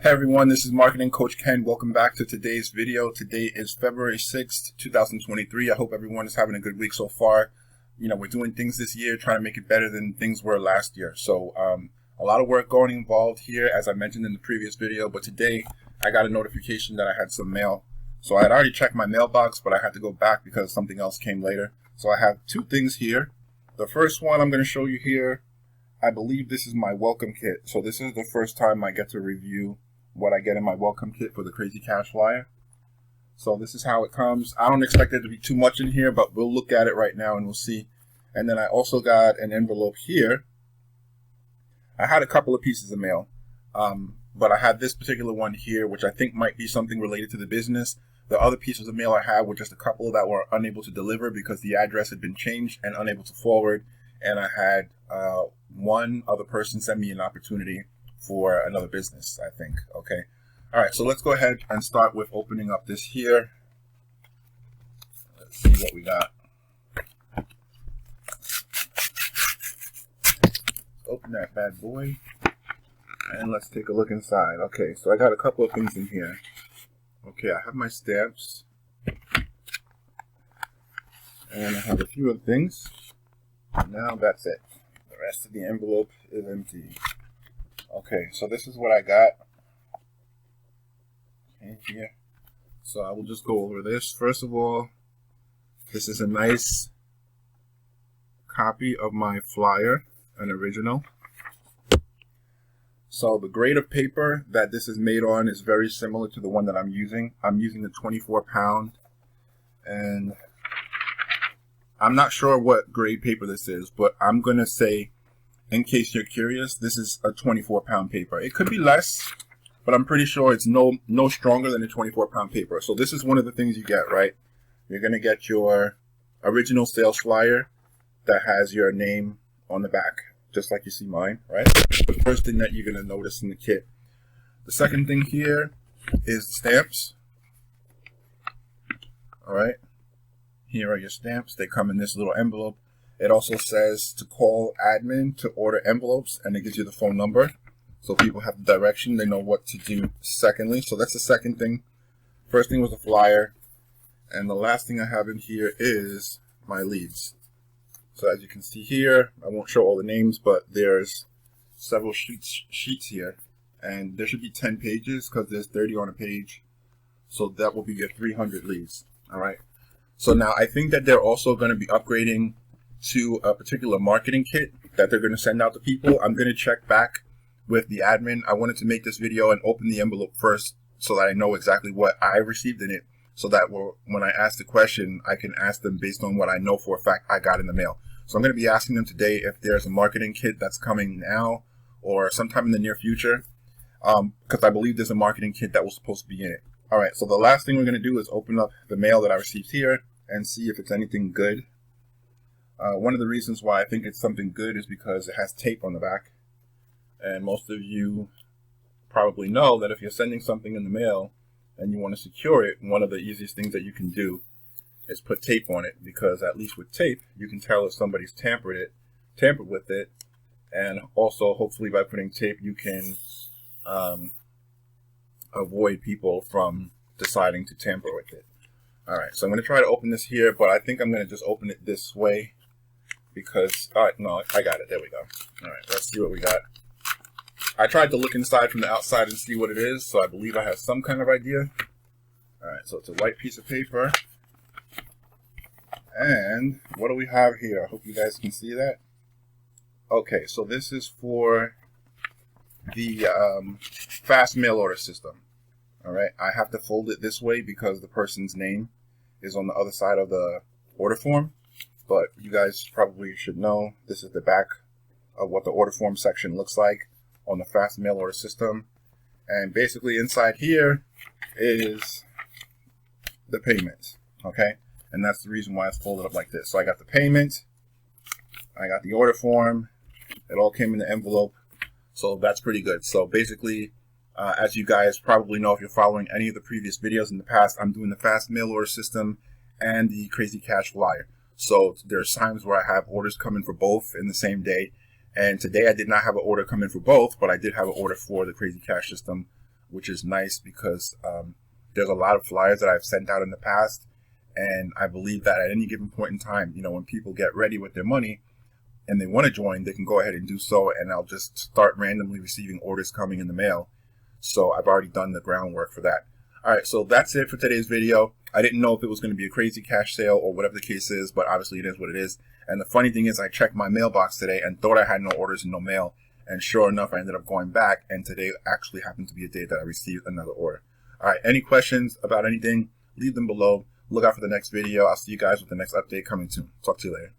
Hey everyone, this is Marketing Coach Ken. Welcome back to today's video. Today is February 6th, 2023. I hope everyone is having a good week so far. You know, we're doing things this year, trying to make it better than things were last year. So a lot of work going involved here, as I mentioned in the previous video. But today I got a notification that I had some mail. So I had already checked my mailbox, but I had to go back because something else came later. So I have two things here. The first one I'm going to show you here. I believe this is my welcome kit. So this is the first time I get to review what I get in my welcome kit for the Crazy Cash Flyer. So this is how it comes. I don't expect there to be too much in here, but we'll look at it right now and we'll see. And then I also got an envelope here. I had a couple of pieces of mail, but I had this particular one here, which I think might be something related to the business. The other pieces of mail I had were just a couple that were unable to deliver because the address had been changed and unable to forward. And I had one other person send me an opportunity for another business, I think. Okay. All right. So let's go ahead and start with opening up this here. Let's see what we got. Open that bad boy. And let's take a look inside. Okay. So I got a couple of things in here. Okay. I have my stamps. And I have a few other things. And now that's it. The rest of the envelope is empty. Okay, so this is what I got in here. So I will just go over this. First of all, this is a nice copy of my flyer, an original. So the grade of paper that this is made on is very similar to the one that I'm using. I'm using a 24-pound, and I'm not sure what grade paper this is, but I'm going to say, in case you're curious, this is a 24-pound paper. It could be less, but I'm pretty sure it's no stronger than a 24-pound paper. So this is one of the things you get, right? You're going to get your original sales flyer that has your name on the back, just like you see mine, right? The first thing that you're going to notice in the kit. The second thing here is the stamps. All right. Here are your stamps. They come in this little envelope. It also says to call admin to order envelopes, and it gives you the phone number. So people have the direction. They know what to do secondly. So that's the second thing. First thing was the flyer. And the last thing I have in here is my leads. So as you can see here, I won't show all the names, but there's several sheets here. And there should be 10 pages because there's 30 on a page. So that will be your 300 leads. All right. So now I think that they're also going to be upgrading to a particular marketing kit that they're going to send out to people. I'm going to check back with the admin. I wanted to make this video and open the envelope first so that I know exactly what I received in it, so that when I ask the question, I can ask them based on what I know for a fact I got in the mail. So I'm going to be asking them today if there's a marketing kit that's coming now or sometime in the near future, because I believe there's a marketing kit that was supposed to be in it. All right, so the last thing we're going to do is open up the mail that I received here and see if it's anything good. One of the reasons why I think it's something good is because it has tape on the back. And most of you probably know that if you're sending something in the mail and you want to secure it, one of the easiest things that you can do is put tape on it, because at least with tape, you can tell if somebody's tampered with it. And also, hopefully by putting tape, you can avoid people from deciding to tamper with it. All right, so I'm going to try to open this here, but I think I'm going to just open it this way because, all right, no, I got it. There we go. All right, let's see what we got. I tried to look inside from the outside and see what it is, so I believe I have some kind of idea. All right, so it's a white piece of paper. And what do we have here? I hope you guys can see that. Okay, so this is for the fast mail order system. All right, I have to fold it this way because the person's name is on the other side of the order form. But you guys probably should know this is the back of what the order form section looks like on the fast mail order system. And basically inside here is the payment. Okay, and that's the reason why it's folded up like this. So I got the payment, I got the order form, it all came in the envelope. So that's pretty good. So basically, as you guys probably know if you're following any of the previous videos in the past, I'm doing the fast mail order system and the Crazy Cash Flyer. So there's times where I have orders coming for both in the same day. And today I did not have an order come in for both, but I did have an order for the Crazy Cash system which is nice because there's a lot of flyers that I've sent out in the past, and I believe that at any given point in time, when people get ready with their money and they want to join, they can go ahead and do so, and I'll just start randomly receiving orders coming in the mail. So I've already done the groundwork for that. All right, so that's it for today's video. I didn't know if it was going to be a crazy cash sale or whatever the case is, but obviously it is what it is. And the funny thing is, I checked my mailbox today and thought I had no orders and no mail. And sure enough, I ended up going back, and today actually happened to be a day that I received another order. All right, any questions about anything, leave them below. Look out for the next video. I'll see you guys with the next update coming soon. Talk to you later.